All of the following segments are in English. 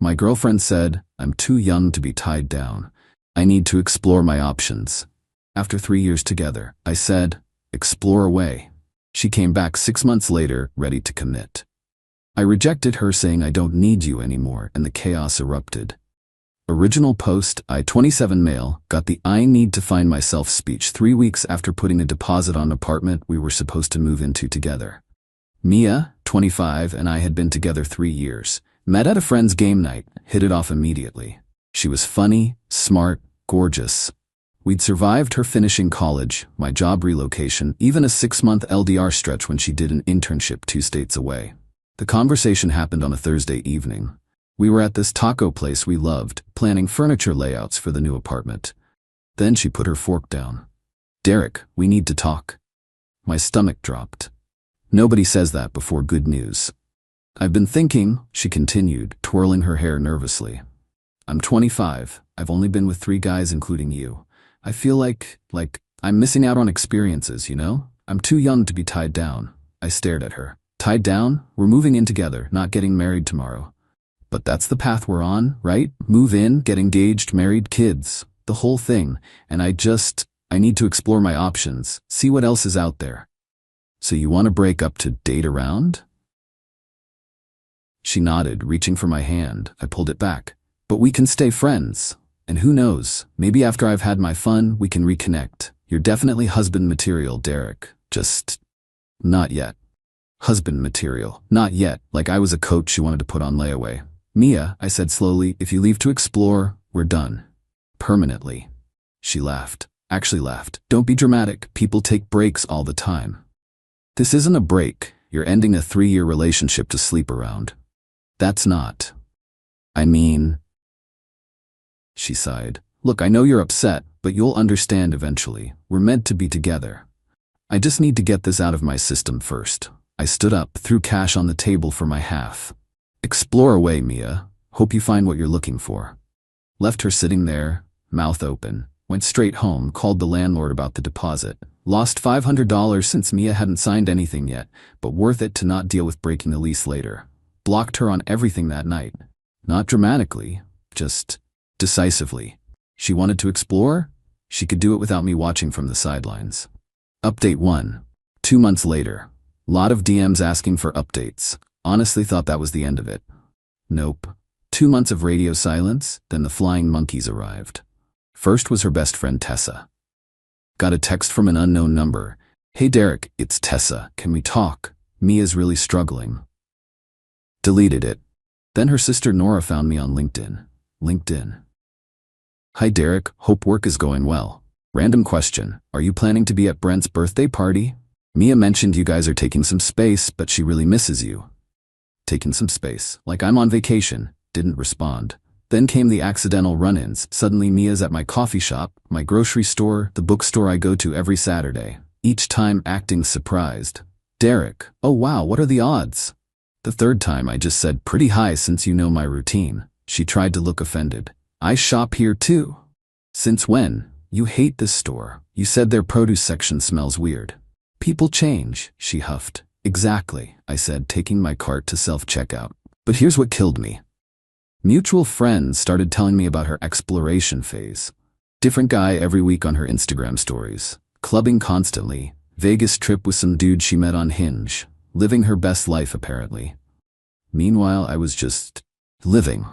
My girlfriend said, I'm too young to be tied down. I need to explore my options. After 3 years together, I said, explore away. She came back 6 months later, ready to commit. I rejected her, saying I don't need you anymore, and the chaos erupted. Original post, I 27 male, got the I need to find myself speech 3 weeks after putting a deposit on an apartment we were supposed to move into together. Mia, 25, and I had been together 3 years. Met at a friend's game night, hit it off immediately. She was funny, smart, gorgeous. We'd survived her finishing college, my job relocation, even a 6-month LDR stretch when she did an internship 2 states away. The conversation happened on a Thursday evening. We were at this taco place we loved, planning furniture layouts for the new apartment. Then she put her fork down. Derek, we need to talk. My stomach dropped. Nobody says that before good news. I've been thinking, she continued, twirling her hair nervously. I'm 25. I've only been with 3 guys, including you. I feel like I'm missing out on experiences, you know? I'm too young to be tied down. I stared at her. Tied down? We're moving in together, not getting married tomorrow. But that's the path we're on, right? Move in, get engaged, married, kids. The whole thing. And I need to explore my options, see what else is out there. So you want to break up to date around? She nodded, reaching for my hand. I pulled it back. But we can stay friends. And who knows, maybe after I've had my fun, we can reconnect. You're definitely husband material, Derek. Just not yet. Husband material. Not yet, like I was a coat she wanted to put on layaway. Mia, I said slowly, if you leave to explore, we're done. Permanently. She laughed. Actually laughed. Don't be dramatic. People take breaks all the time. This isn't a break. You're ending a 3-year relationship to sleep around. That's not. I mean... She sighed. Look, I know you're upset, but you'll understand eventually. We're meant to be together. I just need to get this out of my system first. I stood up, threw cash on the table for my half. Explore away, Mia. Hope you find what you're looking for. Left her sitting there, mouth open. Went straight home, called the landlord about the deposit. Lost $500 since Mia hadn't signed anything yet, but worth it to not deal with breaking the lease later. Blocked her on everything that night. Not dramatically, just decisively. She wanted to explore? She could do it without me watching from the sidelines. Update 1. 2 months later. Lot of DMs asking for updates. Honestly thought that was the end of it. Nope. 2 months of radio silence, then the flying monkeys arrived. First was her best friend Tessa. Got a text from an unknown number. Hey Derek, it's Tessa, can we talk? Mia's really struggling. Deleted it. Then her sister Nora found me on LinkedIn. Hi Derek, hope work is going well. Random question, are you planning to be at Brent's birthday party? Mia mentioned you guys are taking some space, but she really misses you. Taking some space, like I'm on vacation, didn't respond. Then came the accidental run-ins. Suddenly Mia's at my coffee shop, my grocery store, the bookstore I go to every Saturday. Each time acting surprised. Derek, oh wow, what are the odds? The third time I just said pretty high since you know my routine. She tried to look offended. I shop here too. Since when? You hate this store. You said their produce section smells weird. People change, she huffed. Exactly, I said, taking my cart to self-checkout. But here's what killed me. Mutual friends started telling me about her exploration phase. Different guy every week on her Instagram stories. Clubbing constantly. Vegas trip with some dude she met on Hinge. Living her best life apparently. Meanwhile, I was just living.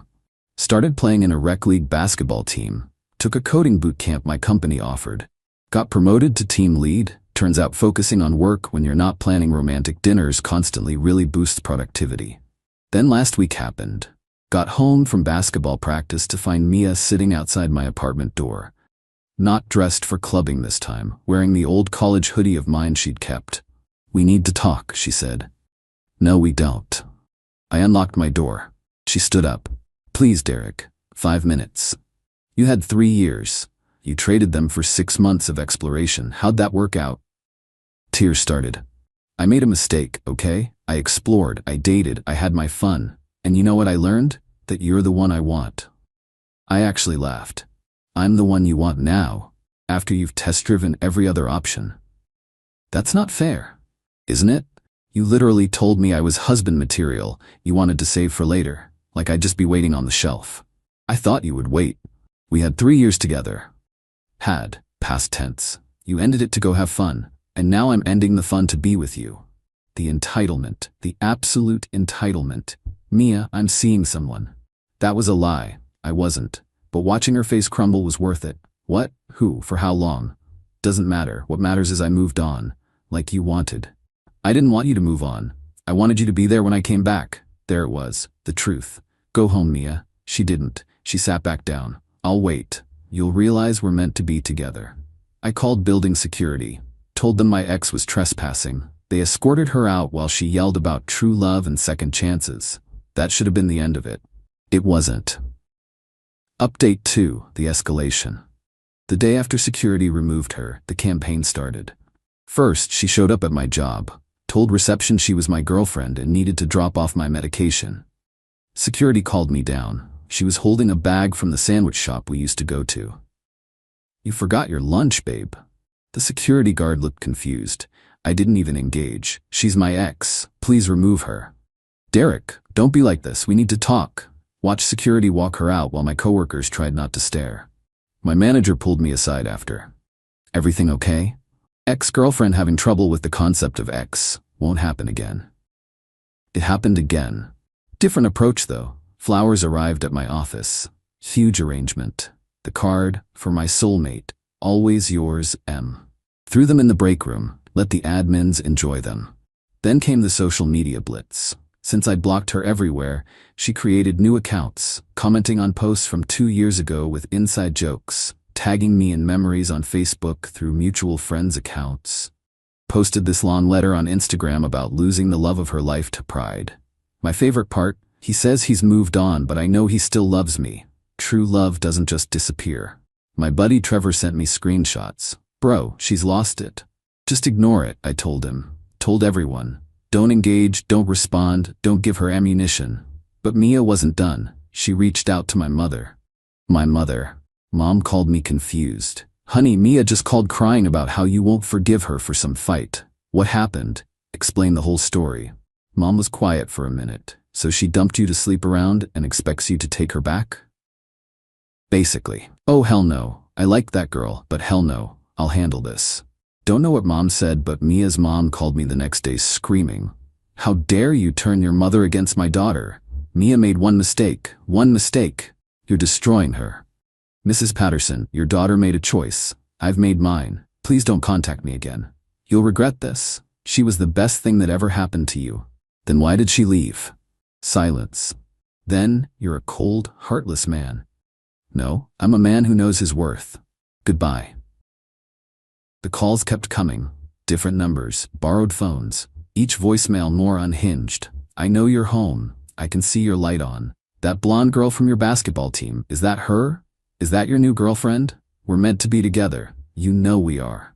Started playing in a rec league basketball team. Took a coding boot camp my company offered. Got promoted to team lead. Turns out focusing on work when you're not planning romantic dinners constantly really boosts productivity. Then last week happened. Got home from basketball practice to find Mia sitting outside my apartment door. Not dressed for clubbing this time, wearing the old college hoodie of mine she'd kept. We need to talk, she said. No, we don't. I unlocked my door. She stood up. Please, Derek. 5 minutes. You had 3 years. You traded them for 6 months of exploration. How'd that work out? Tears started. I made a mistake, okay? I explored, I dated, I had my fun. And you know what I learned? That you're the one I want. I actually laughed. I'm the one you want now, after you've test-driven every other option. That's not fair, isn't it? You literally told me I was husband material you wanted to save for later. like I'd just be waiting on the shelf. I thought you would wait. We had 3 years together. Had, past tense. You ended it to go have fun, and now I'm ending the fun to be with you. The entitlement, the absolute entitlement. Mia, I'm seeing someone. That was a lie. I wasn't. But watching her face crumble was worth it. What? Who? For how long? Doesn't matter. What matters is I moved on. Like you wanted. I didn't want you to move on. I wanted you to be there when I came back. There it was. The truth. Go home, Mia. She didn't. She sat back down. I'll wait. You'll realize we're meant to be together. I called building security. Told them my ex was trespassing. They escorted her out while she yelled about true love and second chances. That should have been the end of it. It wasn't. Update 2. The escalation. The day after security removed her, the campaign started. First, she showed up at my job, told reception she was my girlfriend and needed to drop off my medication. Security called me down. She was holding a bag from the sandwich shop we used to go to. You forgot your lunch, babe. The security guard looked confused. I didn't even engage. She's my ex. Please remove her. Derek, don't be like this. We need to talk. Watch security walk her out while my coworkers tried not to stare. My manager pulled me aside after. Everything okay? Ex-girlfriend having trouble with the concept of ex. Won't happen again. It happened again. Different approach though. Flowers arrived at my office. Huge arrangement. The card, for my soulmate. Always yours, M. Threw them in the break room. Let the admins enjoy them. Then came the social media blitz. Since I'd blocked her everywhere, she created new accounts, commenting on posts from 2 years ago with inside jokes, tagging me in memories on Facebook through mutual friends' accounts. Posted this long letter on Instagram about losing the love of her life to pride. My favorite part, he says he's moved on, but I know he still loves me. True love doesn't just disappear. My buddy Trevor sent me screenshots. Bro, she's lost it. Just ignore it, I told him. Told everyone. Don't engage, don't respond, don't give her ammunition. But Mia wasn't done. She reached out to my mother. My mother. Mom called me confused. Honey, Mia just called crying about how you won't forgive her for some fight. What happened? Explain the whole story. Mom was quiet for a minute. So she dumped you to sleep around and expects you to take her back? Basically. Oh hell no. I liked that girl, but hell no. I'll handle this. Don't know what Mom said, but Mia's mom called me the next day screaming. How dare you turn your mother against my daughter? Mia made one mistake. One mistake. You're destroying her. Mrs. Patterson, your daughter made a choice. I've made mine. Please don't contact me again. You'll regret this. She was the best thing that ever happened to you. Then why did she leave? Silence. Then you're a cold, heartless man. No, I'm a man who knows his worth. Goodbye. The calls kept coming. Different numbers, borrowed phones. Each voicemail more unhinged. I know you're home. I can see your light on. That blonde girl from your basketball team, is that her? Is that your new girlfriend? We're meant to be together. You know we are.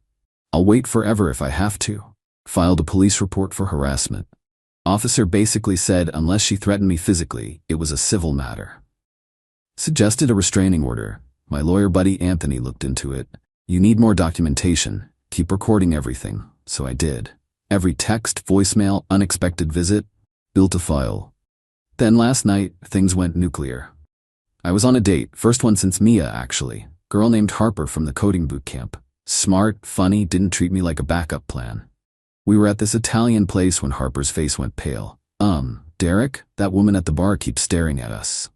I'll wait forever if I have to. Filed a police report for harassment. Officer basically said unless she threatened me physically, it was a civil matter. Suggested a restraining order. My lawyer buddy Anthony looked into it. You need more documentation. Keep recording everything. So I did. Every text, voicemail, unexpected visit. Built a file. Then last night, things went nuclear. I was on a date, first one since Mia actually. Girl named Harper from the coding boot camp. Smart, funny, didn't treat me like a backup plan. We were at this Italian place when Harper's face went pale. Derek, that woman at the bar keeps staring at us.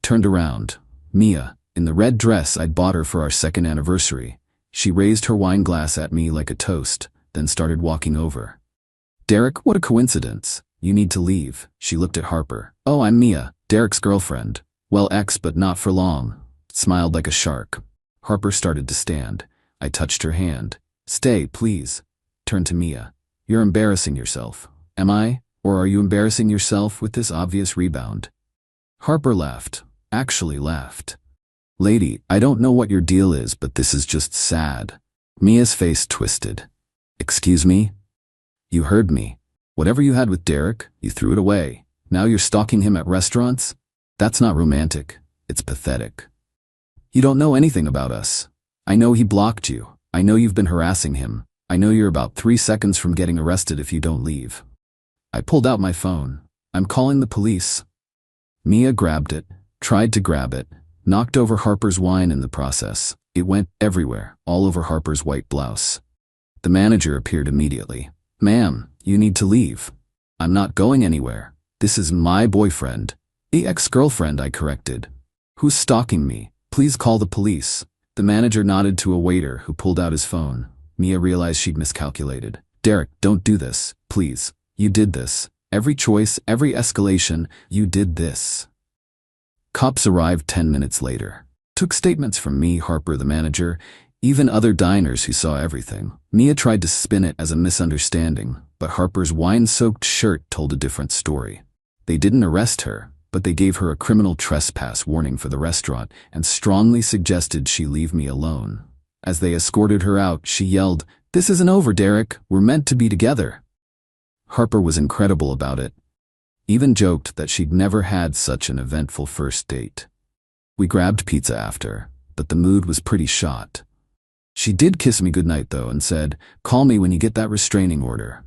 Turned around. Mia, in the red dress I'd bought her for our 2nd anniversary. She raised her wine glass at me like a toast, then started walking over. Derek, what a coincidence. You need to leave. She looked at Harper. Oh, I'm Mia, Derek's girlfriend. Well, ex, but not for long. Smiled like a shark. Harper started to stand. I touched her hand. Stay, please. Turned to Mia. You're embarrassing yourself. Am I? Or are you embarrassing yourself with this obvious rebound? Harper laughed. Actually laughed. Lady, I don't know what your deal is, but this is just sad. Mia's face twisted. Excuse me? You heard me. Whatever you had with Derek, you threw it away. Now you're stalking him at restaurants? That's not romantic. It's pathetic. You don't know anything about us. I know he blocked you. I know you've been harassing him. I know you're about 3 seconds from getting arrested if you don't leave. I pulled out my phone. I'm calling the police. Mia grabbed it, tried to grab it, knocked over Harper's wine in the process. It went everywhere, all over Harper's white blouse. The manager appeared immediately. "Ma'am, you need to leave." "I'm not going anywhere. This is my boyfriend." "The ex-girlfriend," I corrected. "Who's stalking me? Please call the police." The manager nodded to a waiter who pulled out his phone. Mia realized she'd miscalculated. "Derek, don't do this, please. You did this. Every choice, every escalation, you did this." Cops arrived 10 minutes later. Took statements from me, Harper, the manager, even other diners who saw everything. Mia tried to spin it as a misunderstanding, but Harper's wine-soaked shirt told a different story. They didn't arrest her, but they gave her a criminal trespass warning for the restaurant and strongly suggested she leave me alone. As they escorted her out, she yelled, "This isn't over, Derek. We're meant to be together." Harper was incredible about it. Even joked that she'd never had such an eventful first date. We grabbed pizza after, but the mood was pretty shot. She did kiss me goodnight though and said, "Call me when you get that restraining order."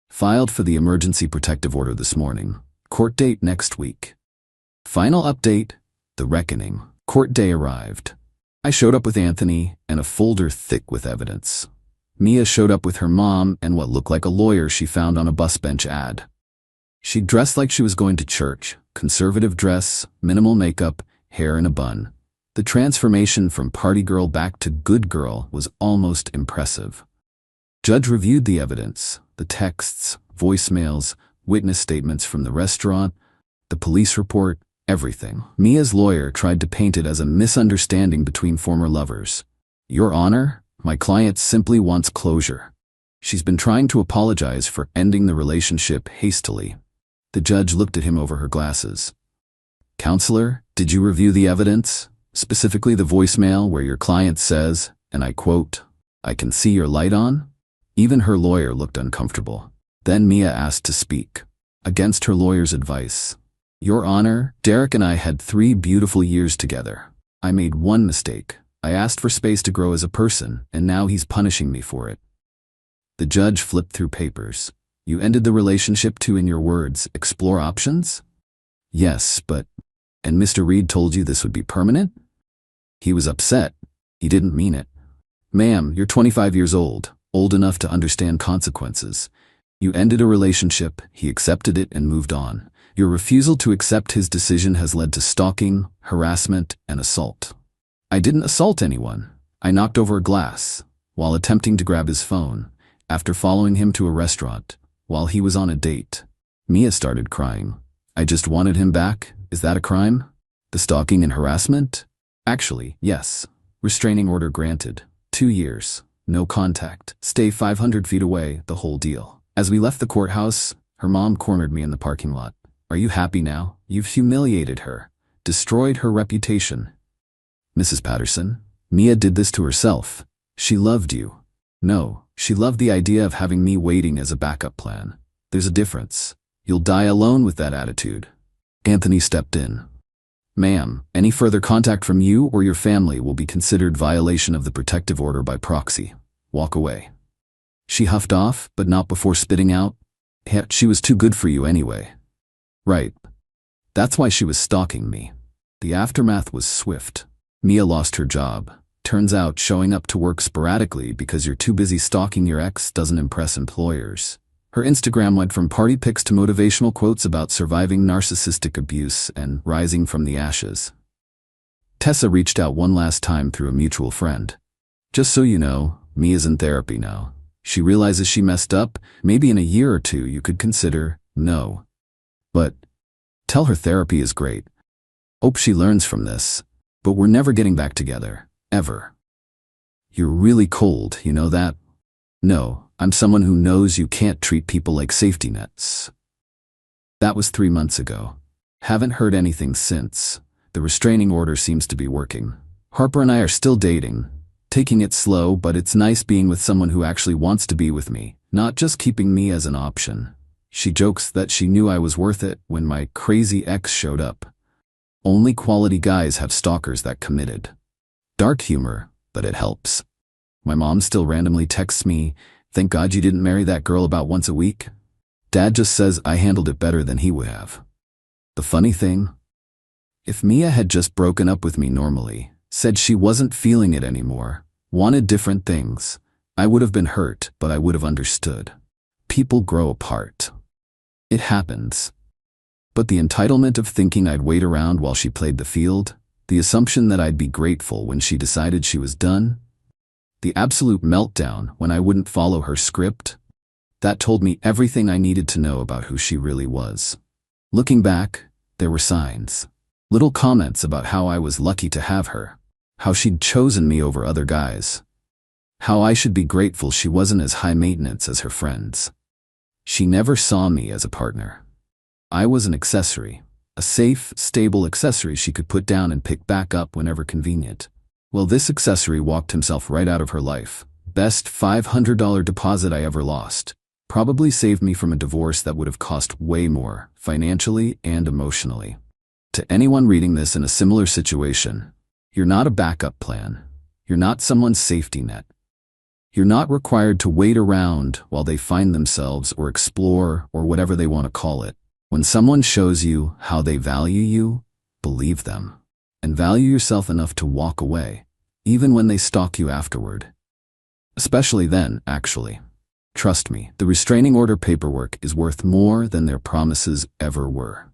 Filed for the emergency protective order this morning. Court date next week. Final update, the reckoning. Court day arrived. I showed up with Anthony and a folder thick with evidence. Mia showed up with her mom and what looked like a lawyer she found on a bus bench ad. She dressed like she was going to church, conservative dress, minimal makeup, hair in a bun. The transformation from party girl back to good girl was almost impressive. Judge reviewed the evidence, the texts, voicemails, witness statements from the restaurant, the police report, everything. Mia's lawyer tried to paint it as a misunderstanding between former lovers. "Your Honor, my client simply wants closure. She's been trying to apologize for ending the relationship hastily." The judge looked at him over her glasses. "Counselor, did you review the evidence? Specifically the voicemail where your client says, and I quote, 'I can see your light on'?" Even her lawyer looked uncomfortable. Then Mia asked to speak. Against her lawyer's advice. "Your Honor, Derek and I had 3 beautiful years together. I made one mistake. I asked for space to grow as a person, and now he's punishing me for it." The judge flipped through papers. "You ended the relationship to, in your words, explore options?" "Yes, but..." "And Mr. Reed told you this would be permanent?" "He was upset. He didn't mean it." "Ma'am, you're 25 years old enough to understand consequences. You ended a relationship, he accepted it and moved on. Your refusal to accept his decision has led to stalking, harassment, and assault." "I didn't assault anyone. I knocked over a glass while attempting to grab his phone, after following him to a restaurant, while he was on a date." Mia started crying. "I just wanted him back. Is that a crime? The stalking and harassment?" "Actually, yes. Restraining order granted. 2 years. No contact. Stay 500 feet away, the whole deal." As we left the courthouse, her mom cornered me in the parking lot. "Are you happy now? You've humiliated her. Destroyed her reputation." "Mrs. Patterson, Mia did this to herself. She loved you." "No, she loved the idea of having me waiting as a backup plan. There's a difference. You'll die alone with that attitude." Anthony stepped in. "Ma'am, any further contact from you or your family will be considered violation of the protective order by proxy. Walk away." She huffed off, but not before spitting out, "Heck, she was too good for you anyway." "Right. That's why she was stalking me." The aftermath was swift. Mia lost her job. Turns out showing up to work sporadically because you're too busy stalking your ex doesn't impress employers. Her Instagram went from party pics to motivational quotes about surviving narcissistic abuse and rising from the ashes. Tessa reached out one last time through a mutual friend. "Just so you know, Mia's in therapy now. She realizes she messed up. Maybe in a year or 2 you could consider, no. But tell her therapy is great. Hope she learns from this. But we're never getting back together. Ever." "You're really cold, you know that?" "No, I'm someone who knows you can't treat people like safety nets." That was 3 months ago. Haven't heard anything since. The restraining order seems to be working. Harper and I are still dating. Taking it slow, but it's nice being with someone who actually wants to be with me, not just keeping me as an option. She jokes that she knew I was worth it when my crazy ex showed up. Only quality guys have stalkers that committed. Dark humor, but it helps. My mom still randomly texts me, "Thank God you didn't marry that girl about once a week." Dad just says I handled it better than he would have. The funny thing, If Mia had just broken up with me normally, said she wasn't feeling it anymore, wanted different things, I would have been hurt, but I would have understood. People grow apart. It happens. But the entitlement of thinking I'd wait around while she played the field, the assumption that I'd be grateful when she decided she was done, the absolute meltdown when I wouldn't follow her script, that told me everything I needed to know about who she really was. Looking back, there were signs. Little comments about how I was lucky to have her, how she'd chosen me over other guys, how I should be grateful she wasn't as high maintenance as her friends. She never saw me as a partner. I was an accessory, a safe, stable accessory she could put down and pick back up whenever convenient. Well, this accessory walked himself right out of her life. Best $500 deposit I ever lost. Probably saved me from a divorce that would have cost way more, financially and emotionally. To anyone reading this in a similar situation, you're not a backup plan. You're not someone's safety net. You're not required to wait around while they find themselves or explore or whatever they want to call it. When someone shows you how they value you, believe them. And value yourself enough to walk away, even when they stalk you afterward. Especially then, actually. Trust me, the restraining order paperwork is worth more than their promises ever were.